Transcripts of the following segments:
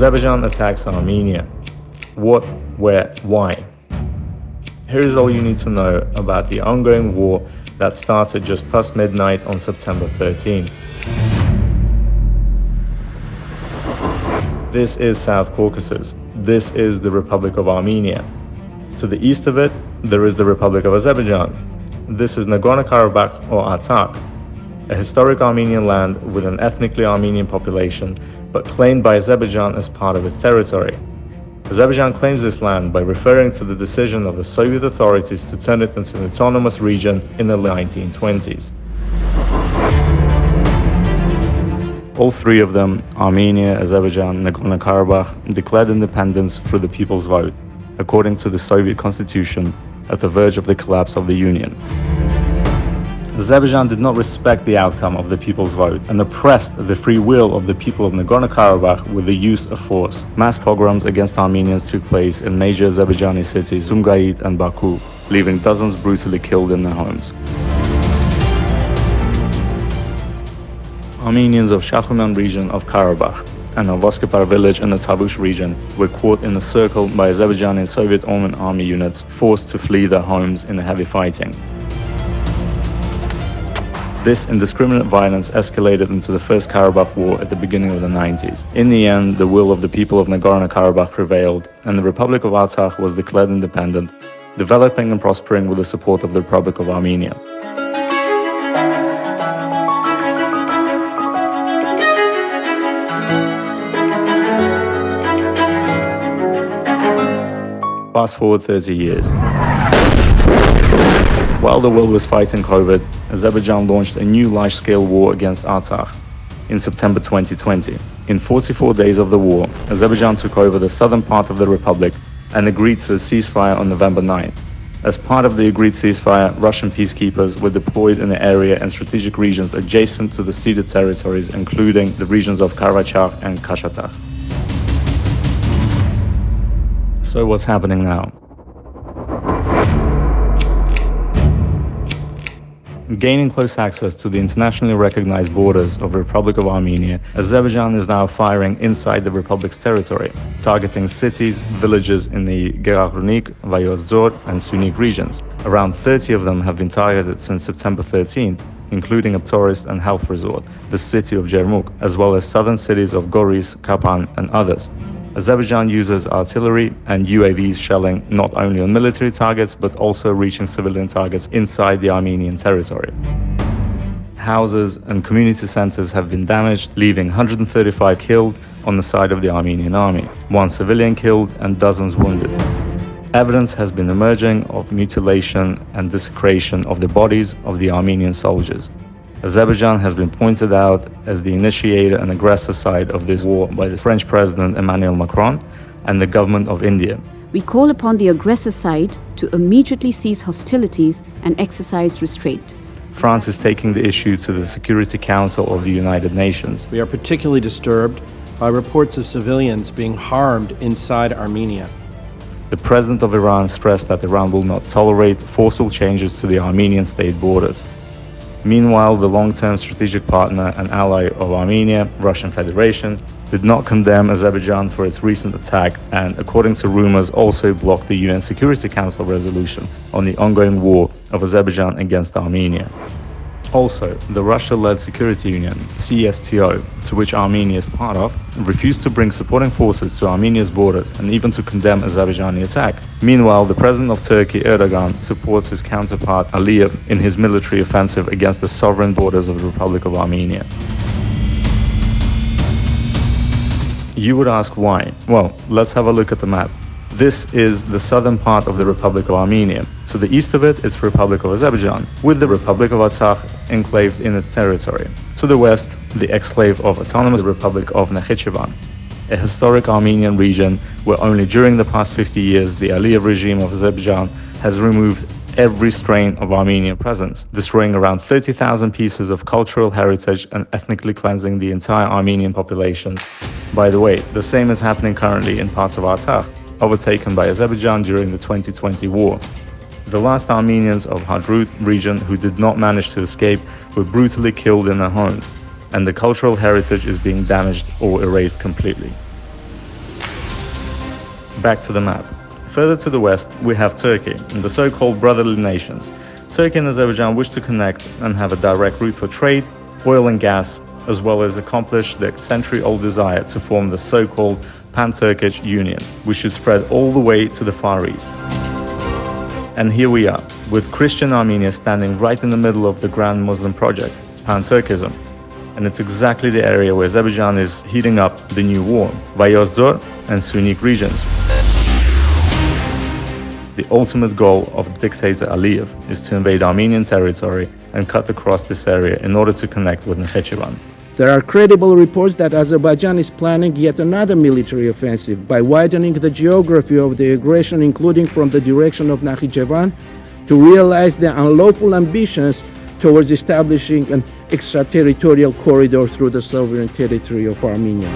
Azerbaijan attacks Armenia. What, where, why? Here is all you need to know about the ongoing war that started just past midnight on September 13. This is South Caucasus. This is the Republic of Armenia. To the east of it, there is the Republic of Azerbaijan. This is Nagorno-Karabakh or Artsakh, a historic Armenian land with an ethnically Armenian population, but claimed by Azerbaijan as part of its territory. Azerbaijan claims this land by referring to the decision of the Soviet authorities to turn it into an autonomous region in the 1920s. All three of them, Armenia, Azerbaijan, and Nagorno-Karabakh, declared independence through the people's vote, according to the Soviet constitution, at the verge of the collapse of the Union. Azerbaijan did not respect the outcome of the people's vote and oppressed the free will of the people of Nagorno-Karabakh with the use of force. Mass pogroms against Armenians took place in major Azerbaijani cities Sumgait and Baku, leaving dozens brutally killed in their homes. Armenians of Shahriman region of Karabakh and of Voskopar village in the Tavush region were caught in a circle by Azerbaijani Soviet-owned army units forced to flee their homes in heavy fighting. This indiscriminate violence escalated into the First Karabakh War at the beginning of the 90s. In the end, the will of the people of Nagorno-Karabakh prevailed, and the Republic of Artsakh was declared independent, developing and prospering with the support of the Republic of Armenia. Fast forward 30 years. While the world was fighting COVID, Azerbaijan launched a new large-scale war against Artsakh in September 2020. In 44 days of the war, Azerbaijan took over the southern part of the republic and agreed to a ceasefire on November 9. As part of the agreed ceasefire, Russian peacekeepers were deployed in the area and strategic regions adjacent to the ceded territories, including the regions of Karabakh and Kashatagh. So what's happening now? Gaining close access to the internationally recognized borders of the Republic of Armenia, Azerbaijan is now firing inside the Republic's territory, targeting cities, villages in the Gerakhrunik, Vayotzor, and Sunik regions. Around 30 of them have been targeted since September 13th, including a tourist and health resort, the city of Jermuk, as well as southern cities of Goris, Kapan, and others. Azerbaijan uses artillery and UAVs shelling not only on military targets but also reaching civilian targets inside the Armenian territory. Houses and community centers have been damaged, leaving 135 killed on the side of the Armenian army, 1 civilian killed and dozens wounded. Evidence has been emerging of mutilation and desecration of the bodies of the Armenian soldiers. Azerbaijan has been pointed out as the initiator and aggressor side of this war by the French President Emmanuel Macron and the government of India. We call upon the aggressor side to immediately cease hostilities and exercise restraint. France is taking the issue to the Security Council of the United Nations. We are particularly disturbed by reports of civilians being harmed inside Armenia. The President of Iran stressed that Iran will not tolerate forceful changes to the Armenian state borders. Meanwhile, the long-term strategic partner and ally of Armenia, Russian Federation, did not condemn Azerbaijan for its recent attack and, according to rumors, also blocked the UN Security Council resolution on the ongoing war of Azerbaijan against Armenia. Also, the Russia-led security union, CSTO, to which Armenia is part of, refused to bring supporting forces to Armenia's borders and even to condemn Azerbaijani attack. Meanwhile, the president of Turkey, Erdogan, supports his counterpart Aliyev in his military offensive against the sovereign borders of the Republic of Armenia. You would ask why? Well, let's have a look at the map. This is the southern part of the Republic of Armenia. To the east of it is the Republic of Azerbaijan, with the Republic of Artsakh enclaved in its territory. To the west, the exclave of Autonomous Republic of Nakhichevan, a historic Armenian region where only during the past 50 years the Aliyev regime of Azerbaijan has removed every strain of Armenian presence, destroying around 30,000 pieces of cultural heritage and ethnically cleansing the entire Armenian population. By the way, the same is happening currently in parts of Artsakh, overtaken by Azerbaijan during the 2020 war. The last Armenians of Hadrut region who did not manage to escape were brutally killed in their homes, and the cultural heritage is being damaged or erased completely. Back to the map. Further to the west, we have Turkey and the so-called brotherly nations. Turkey and Azerbaijan wish to connect and have a direct route for trade, oil and gas, as well as accomplish their century-old desire to form the so-called Pan-Turkish Union, which should spread all the way to the Far East. And here we are, with Christian Armenia standing right in the middle of the grand Muslim project, Pan-Turkism. And it's exactly the area where Azerbaijan is heating up the new war, Vayozdor and Sunnik regions. The ultimate goal of dictator Aliyev is to invade Armenian territory and cut across this area in order to connect with Nakhichevan. There are credible reports that Azerbaijan is planning yet another military offensive by widening the geography of the aggression, including from the direction of Nakhichevan, to realize their unlawful ambitions towards establishing an extraterritorial corridor through the sovereign territory of Armenia.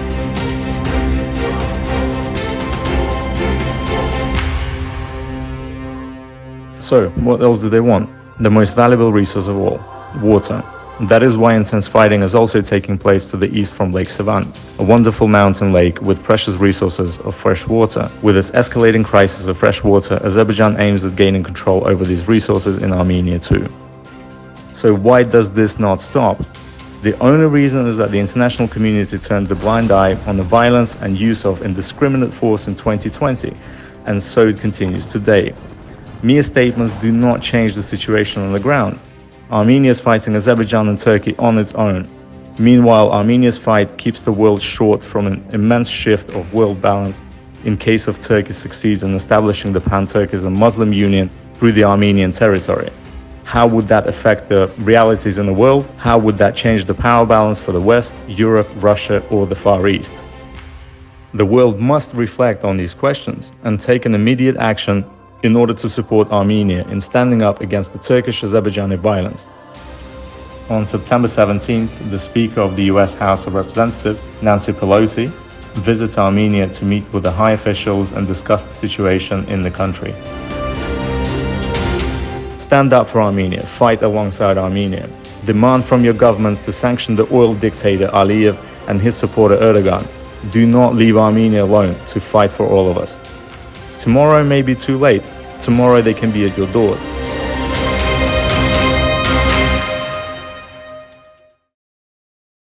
So, what else do they want? The most valuable resource of all, water. That is why intense fighting is also taking place to the east from Lake Sevan, a wonderful mountain lake with precious resources of fresh water. With its escalating crisis of fresh water, Azerbaijan aims at gaining control over these resources in Armenia too. So why does this not stop? The only reason is that the international community turned a blind eye on the violence and use of indiscriminate force in 2020, and so it continues today. Mere statements do not change the situation on the ground. Armenia is fighting Azerbaijan and Turkey on its own. Meanwhile, Armenia's fight keeps the world short from an immense shift of world balance in case of Turkey succeeds in establishing the Pan-Turkism Muslim Union through the Armenian territory. How would that affect the realities in the world? How would that change the power balance for the West, Europe, Russia, or the Far East? The world must reflect on these questions and take an immediate action in order to support Armenia in standing up against the Turkish-Azerbaijani violence. On September 17th, the Speaker of the US House of Representatives, Nancy Pelosi, visits Armenia to meet with the high officials and discuss the situation in the country. Stand up for Armenia, fight alongside Armenia. Demand from your governments to sanction the oil dictator Aliyev and his supporter Erdogan. Do not leave Armenia alone to fight for all of us. Tomorrow may be too late. Tomorrow they can be at your doors.